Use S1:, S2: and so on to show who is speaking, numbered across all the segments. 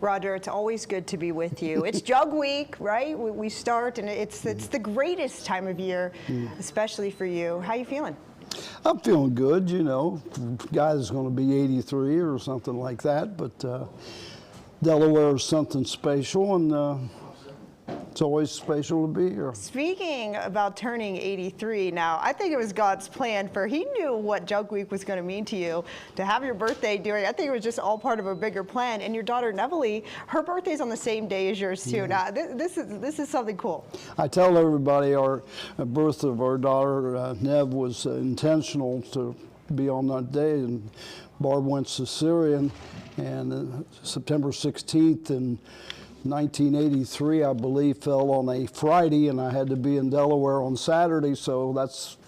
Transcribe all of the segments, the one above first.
S1: Roger, it's always good to be with you. It's Jug Week, right? We start, and it's the greatest time of year, especially for you. How you feeling?
S2: I'm feeling good, you know. Guy's going to be 83 or something like that, but Delaware is something special, and it's always special to be here.
S1: Speaking about turning 83 now, I think it was God's plan, for he knew what Jug Week was going to mean to you. To have your birthday during, I think it was just all part of a bigger plan. And your daughter Neville, her birthday's on the same day as yours too. Yeah. Now this is something cool.
S2: I tell everybody our birth of our daughter Nev was intentional to be on that day, and Barb went Caesarean, and September 16th and 1983, I believe, fell on a Friday, and I had to be in Delaware on Saturday, so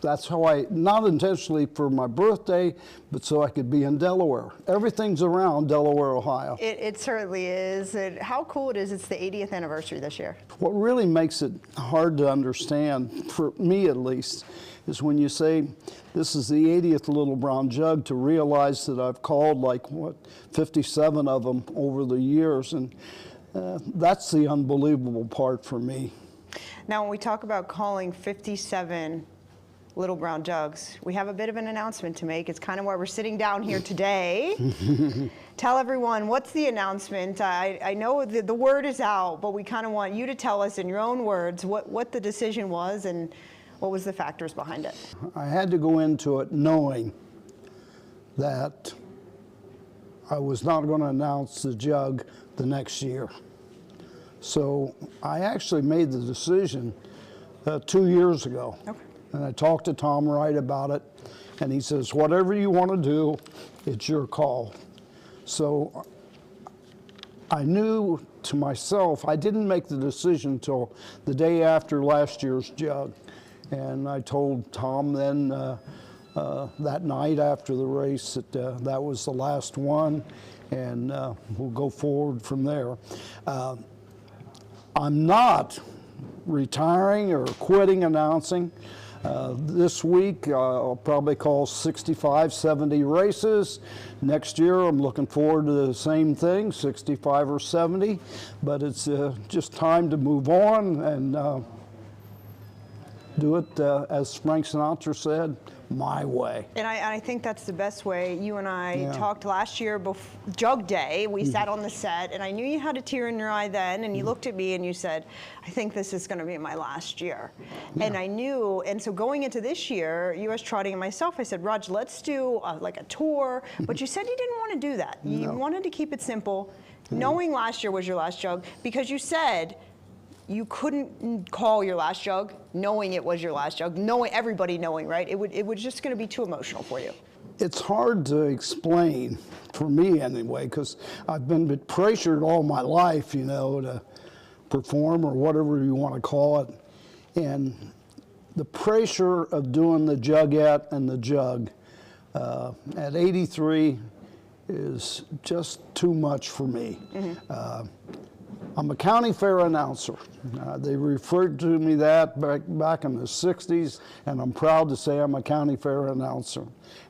S2: that's how I, not intentionally for my birthday, but so I could be in Delaware. Everything's around Delaware, Ohio.
S1: It certainly is. And how cool it is, it's the 80th anniversary this year.
S2: What really makes it hard to understand, for me at least, is when you say, this is the 80th Little Brown Jug, to realize that I've called like, 57 of them over the years, and that's the unbelievable part for me.
S1: Now, when we talk about calling 57 Little Brown Jugs, we have a bit of an announcement to make. It's kind of why we're sitting down here today. Tell everyone, what's the announcement? I know the word is out, but we kind of want you to tell us in your own words what the decision was and what was the factors behind it.
S2: I had to go into it knowing that I was not going to announce the jug the next year. So I actually made the decision 2 years ago. Okay. And I talked to Tom Wright about it, and he says, whatever you want to do, it's your call. So I knew to myself, I didn't make the decision until the day after last year's jug. And I told Tom then that night after the race that that was the last one, and we'll go forward from there. I'm not retiring or quitting announcing. This week I'll probably call 65, 70 races. Next year I'm looking forward to the same thing, 65 or 70, but it's just time to move on and do it, as Frank Sinatra said, my way.
S1: And I think that's the best way. You and I talked last year before Jug Day. We sat on the set, and I knew you had a tear in your eye then, and you looked at me and you said, I think this is going to be my last year. And I knew, and so going into this year, USTrotting and myself, I said, Raj, let's do like a tour. But you said you didn't want to do that. You wanted to keep it simple, knowing last year was your last jug, because you said, you couldn't call your last jug knowing it was your last jug, knowing everybody knowing, right? It was just going to be too emotional for you.
S2: It's hard to explain, for me anyway, because I've been pressured all my life, you know, to perform or whatever you want to call it. And the pressure of doing the jugette and the jug at 83 is just too much for me. I'm a county fair announcer. They referred to me that back in the 60s, and I'm proud to say I'm a county fair announcer.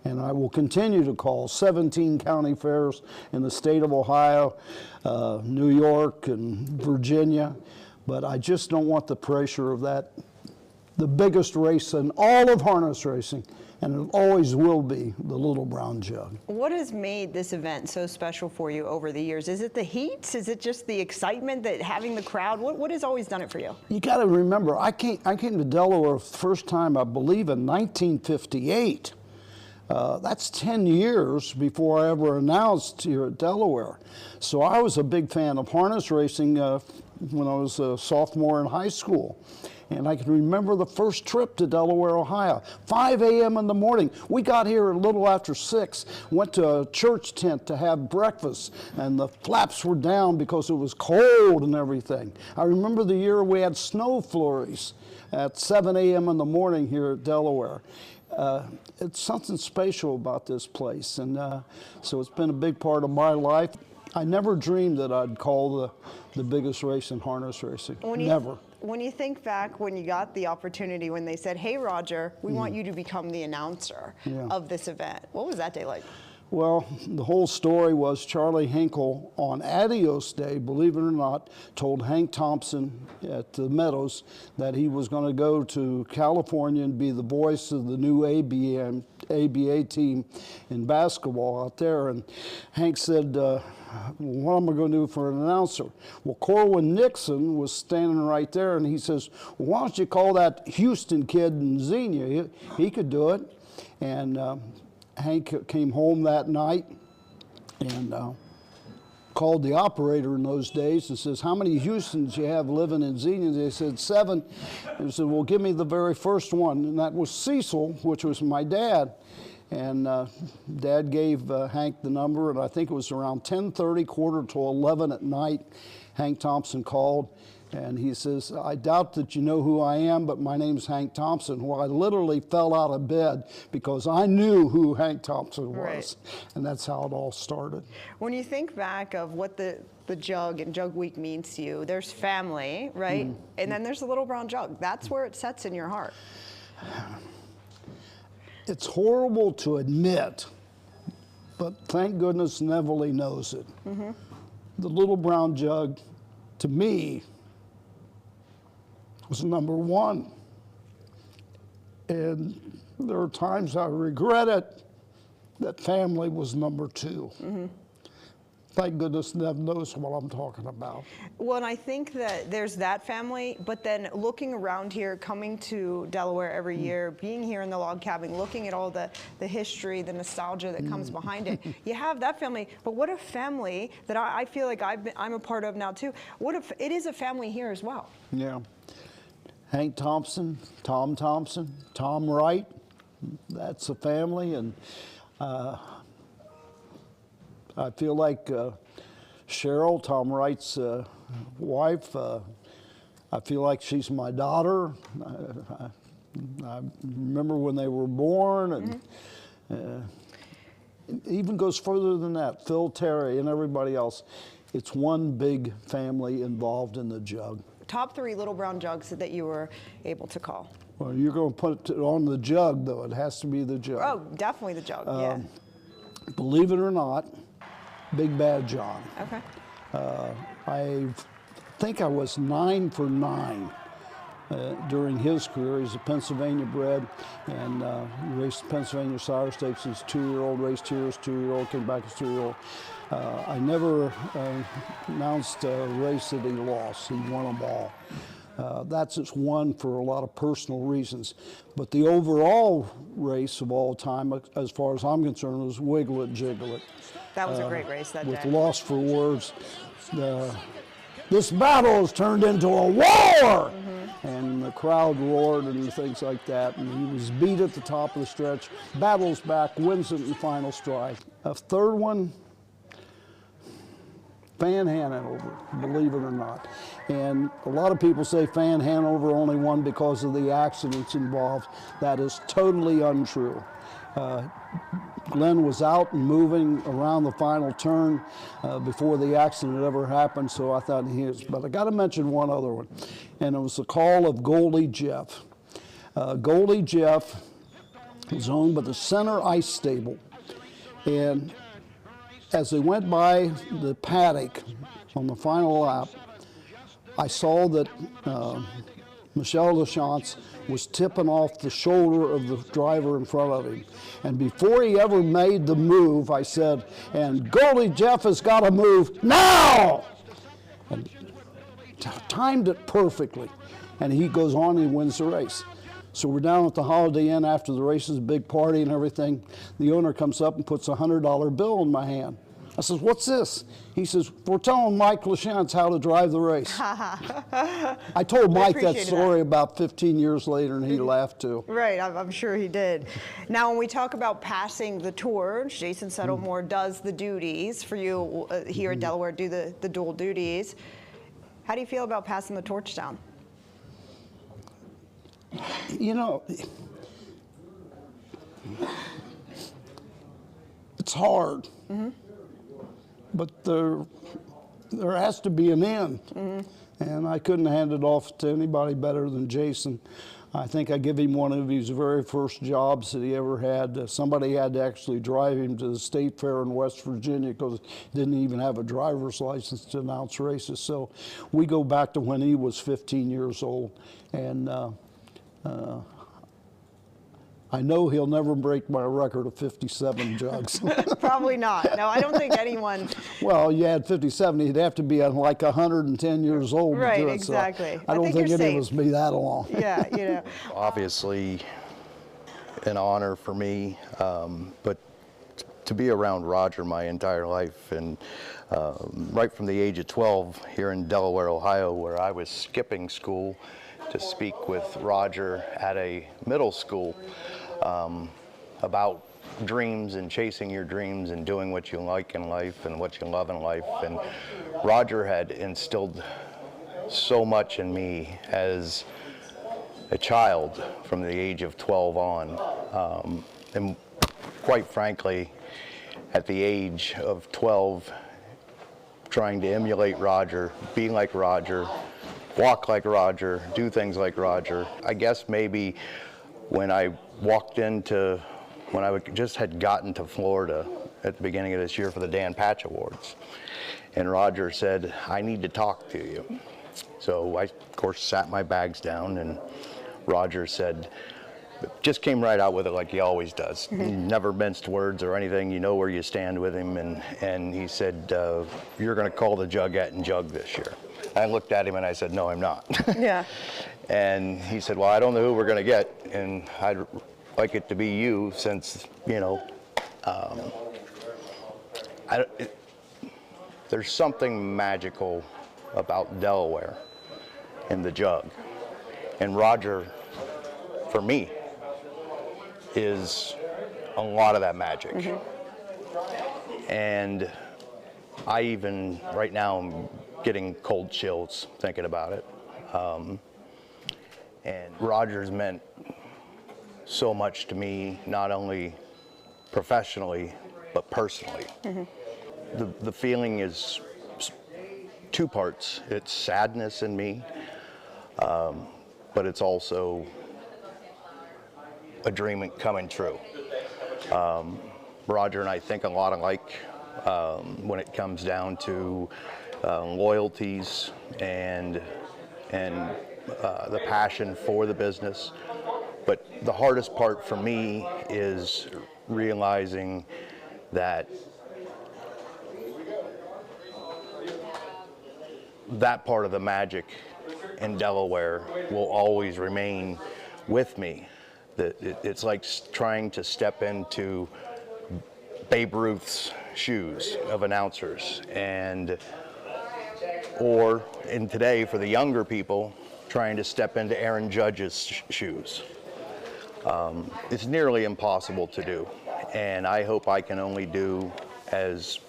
S2: And I will continue to call 17 county fairs in the state of Ohio, New York, and Virginia, but I just don't want the pressure of that, the biggest race in all of harness racing, and it always will be the Little Brown Jug.
S1: What has made this event so special for you over the years? Is it the heats? Is it just the excitement, that having the crowd? What has always done it for you? You
S2: got to remember, I came to Delaware the first time, I believe, in 1958. That's 10 years before I ever announced here at Delaware. So I was a big fan of harness racing when I was a sophomore in high school. And I can remember the first trip to Delaware, Ohio, 5 a.m. in the morning. We got here a little after 6, went to a church tent to have breakfast, and the flaps were down because it was cold and everything. I remember the year we had snow flurries at 7 a.m. in the morning here at Delaware. It's something special about this place, and so it's been a big part of my life. I never dreamed that I'd call the biggest race in harness racing. Never.
S1: When you think back, when you got the opportunity, when they said, hey, Roger, we want you to become the announcer of this event, what was that day like?
S2: Well, the whole story was Charlie Hinkle on Adios Day, believe it or not, told Hank Thompson at the Meadows that he was going to go to California and be the voice of the new ABA team in basketball out there. And Hank said, what am I going to do for an announcer? Well, Corwin Nixon was standing right there, and he says, well, why don't you call that Huston kid in Xenia? He could do it. And Hank came home that night and called the operator in those days and says, how many Houstons you have living in Xenia? They said 7. And he said, well, give me the very first one. And that was Cecil, which was my dad. And Dad gave Hank the number, and I think it was around 10:30, 10:45 at night, Hank Thompson called. And he says, I doubt that you know who I am, but my name's Hank Thompson. Well, I literally fell out of bed because I knew who Hank Thompson was. Right. And that's how it all started.
S1: When you think back of what the Jug and Jug Week means to you, there's family, right? Mm-hmm. And then there's the Little Brown Jug. That's where it sets in your heart.
S2: It's horrible to admit, but thank goodness Neville knows it. Mm-hmm. The Little Brown Jug, to me, was number 1. And there are times I regret it that family was number 2. Mm-hmm. Thank goodness Nev knows what I'm talking about.
S1: Well, and I think that there's that family, but then looking around here, coming to Delaware every year, being here in the log cabin, looking at all the history, the nostalgia that comes behind it, you have that family. But what a family that I feel like I'm a part of now too. What if it is a family here as well?
S2: Yeah. Hank Thompson, Tom Thompson, Tom Wright, that's a family. And I feel like Cheryl, Tom Wright's wife, I feel like she's my daughter. I remember when they were born, and it even goes further than that. Phil, Terry, and everybody else. It's one big family involved in the Jug.
S1: Top 3 Little Brown Jugs that you were able to call.
S2: Well, you're going to put it on the Jug, though. It has to be the Jug.
S1: Oh, definitely the Jug, yeah.
S2: Believe it or not, Big Bad John.
S1: Okay.
S2: I think I was 9 for 9 during his career. He's a Pennsylvania bred, and he raced Pennsylvania Sire Stakes. He's 2-year-old, raced here as 2-year-old, came back as 2-year-old. I never announced a race that he lost. He won them all. That's just one for a lot of personal reasons. But the overall race of all time, as far as I'm concerned, was Wiggle It, Jiggle It.
S1: That was a great race that day.
S2: With Lost for Words. This battle has turned into a war! Mm-hmm. And the crowd roared and things like that. And he was beat at the top of the stretch, battles back, wins it in the final stride. A third one, Fan Hanover, believe it or not. And a lot of people say Fan Hanover only won because of the accidents involved. That is totally untrue. Glenn was out and moving around the final turn before the accident ever happened, so I thought he was. But I got to mention one other one, and it was the call of Goldie Jeff. Goldie Jeff was owned by the Center Ice Stable, and as they went by the paddock on the final lap, I saw that Michel Lachance was tipping off the shoulder of the driver in front of him. And before he ever made the move, I said, and Goldie Jeff has got to move now! And timed it perfectly. And he goes on and he wins the race. So we're down at the Holiday Inn after the race, is a big party and everything. The owner comes up and puts a $100 bill in my hand. I says, what's this? He says, we're telling Mike Lachance how to drive the race. I told Mike that story about 15 years later, and he laughed too.
S1: Right, I'm sure he did. Now, when we talk about passing the torch, Jason Settlemore does the duties for you here at Delaware, do the dual duties. How do you feel about passing the torch down?
S2: You know, it's hard. Mm-hmm. But there has to be an end. Mm-hmm. And I couldn't hand it off to anybody better than Jason. I think I gave him one of his very first jobs that he ever had. Somebody had to actually drive him to the state fair in West Virginia because he didn't even have a driver's license to announce races. So we go back to when he was 15 years old. And I know he'll never break my record of 57 jugs.
S1: Probably not. No, I don't think anyone.
S2: Well, you had 57, he'd have to be like 110 years old
S1: Right,
S2: to do it.
S1: exactly.
S2: So I don't think any of us be that long.
S1: Yeah, you know.
S3: Obviously, an honor for me, but to be around Roger my entire life, and right from the age of 12 here in Delaware, Ohio, where I was skipping school to speak with Roger at a middle school about dreams and chasing your dreams and doing what you like in life and what you love in life. And Roger had instilled so much in me as a child from the age of 12 on. And quite frankly, at the age of 12, trying to emulate Roger, be like Roger, walk like Roger, do things like Roger. I guess maybe when I walked into, when I just had gotten to Florida at the beginning of this year for the Dan Patch Awards, and Roger said, I need to talk to you. So I, of course, sat my bags down, and Roger said, just came right out with it like he always does. He never minced words or anything. You know where you stand with him. And he said, you're going to call the Jugette and Jug this year. I looked at him and I said, no, I'm not.
S1: Yeah.
S3: And he said, well, I don't know who we're going to get, and I'd like it to be you, since, you know, there's something magical about Delaware and the Jug. And Roger, for me, is a lot of that magic. And I even, right now, I'm getting cold chills thinking about it. And Roger's meant so much to me, not only professionally, but personally. The feeling is two parts. It's sadness in me, but it's also a dream coming true. Roger and I think a lot alike when it comes down to loyalties and the passion for the business. But the hardest part for me is realizing that that part of the magic in Delaware will always remain with me. It's like trying to step into Babe Ruth's shoes of announcers, or in today for the younger people, trying to step into Aaron Judge's shoes. It's nearly impossible to do, and I hope I can only do as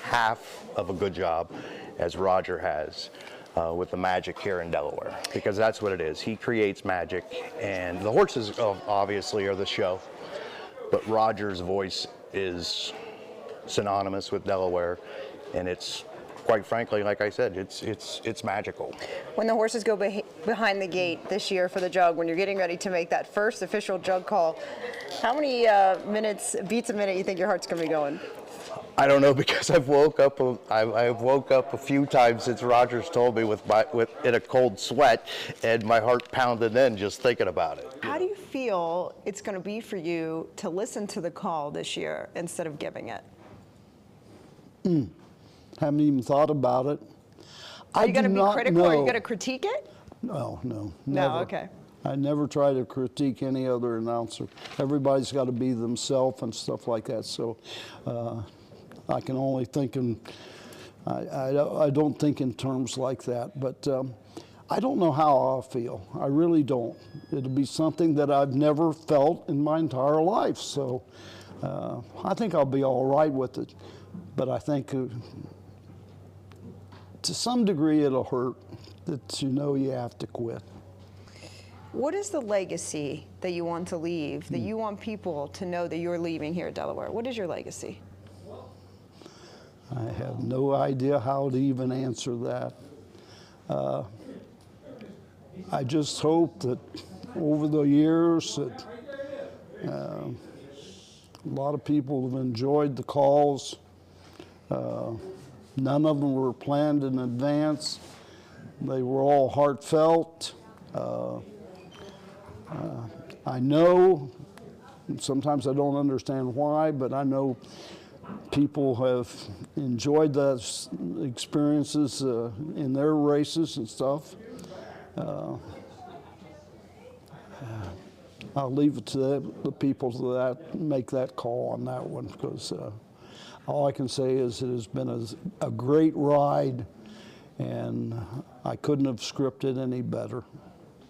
S3: half of a good job as Roger has with the magic here in Delaware, because that's what it is. He creates magic, and the horses obviously are the show, but Roger's voice is synonymous with Delaware, and it's, quite frankly, like I said, it's magical.
S1: When the horses go behind the gate this year for the Jug, when you're getting ready to make that first official Jug call, how many beats a minute you think your heart's gonna be going?
S3: I don't know, because I've woke up a few times since Roger's told me with in a cold sweat, and my heart pounded in just thinking about it.
S1: How do you feel it's going to be for you to listen to the call this year instead of giving it?
S2: Haven't even thought about it.
S1: Are you going to be critical? Or are you going to critique it?
S2: No, never.
S1: No, okay.
S2: I never try to critique any other announcer. Everybody's got to be themselves and stuff like that. So I can only think in, I don't think in terms like that. But I don't know how I'll feel. I really don't. It'll be something that I've never felt in my entire life. So I think I'll be all right with it. But I think to some degree it'll hurt that you know you have to quit.
S1: What is the legacy that you want to leave, that you want people to know that you're leaving here at Delaware? What is your legacy?
S2: I have no idea how to even answer that. I just hope that over the years that a lot of people have enjoyed the calls. None of them were planned in advance. They were all heartfelt. I know, sometimes I don't understand why, but I know people have enjoyed those experiences in their races and stuff. I'll leave it to the people that make that call on that one, because all I can say is it has been a great ride, and I couldn't have scripted any better.